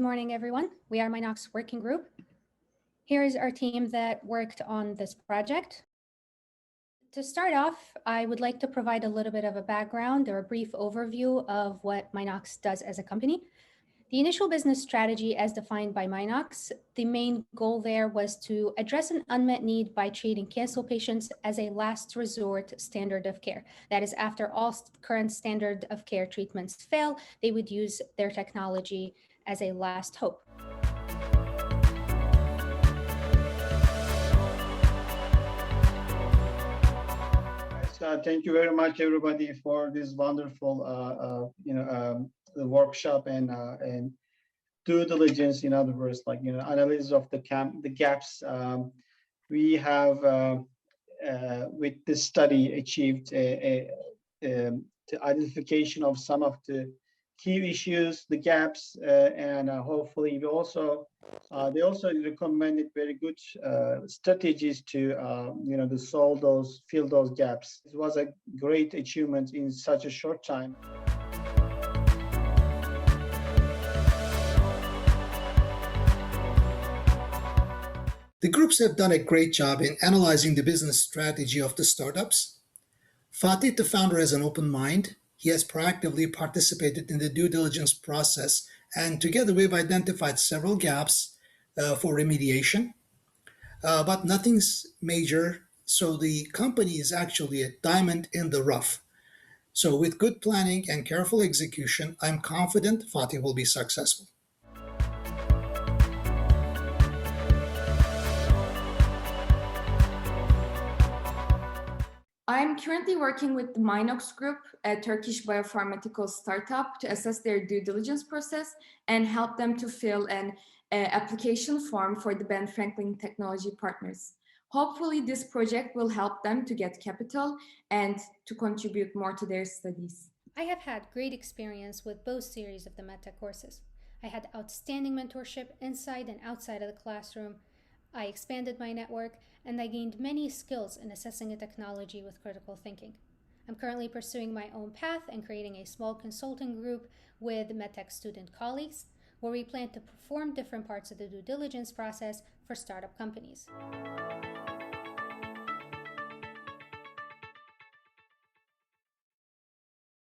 morning, everyone. We are Minox Working Group. Here is our team that worked on this project. To start off, I would like to provide a little bit of a background or a brief overview of what Minox does as a company. The initial business strategy as defined by Minox, the main goal there was to address an unmet need by treating cancer patients as a last resort standard of care. That is, after all current standard of care treatments fail, they would use their technology as a last hope. Thank you very much, everybody, for this wonderful, the workshop and due diligence. In other words, analysis of the gaps. We have with this study achieved the identification of some of the key issues, the gaps, and hopefully they also recommended very good strategies to to fill those gaps. It was a great achievement in such a short time. The groups have done a great job in analyzing the business strategy of the startups. Fatih, the founder, has an open mind. He has proactively participated in the due diligence process, and together we've identified several gaps for remediation, but nothing's major, so the company is actually a diamond in the rough. So with good planning and careful execution, I'm confident Fatih will be successful. I'm currently working with the Minox Group, a Turkish biopharmaceutical startup, to assess their due diligence process and help them to fill an application form for the Ben Franklin Technology Partners. Hopefully, this project will help them to get capital and to contribute more to their studies. I have had great experience with both series of the MedTech courses. I had outstanding mentorship inside and outside of the classroom. I expanded my network, and I gained many skills in assessing a technology with critical thinking. I'm currently pursuing my own path and creating a small consulting group with MedTech student colleagues, where we plan to perform different parts of the due diligence process for startup companies.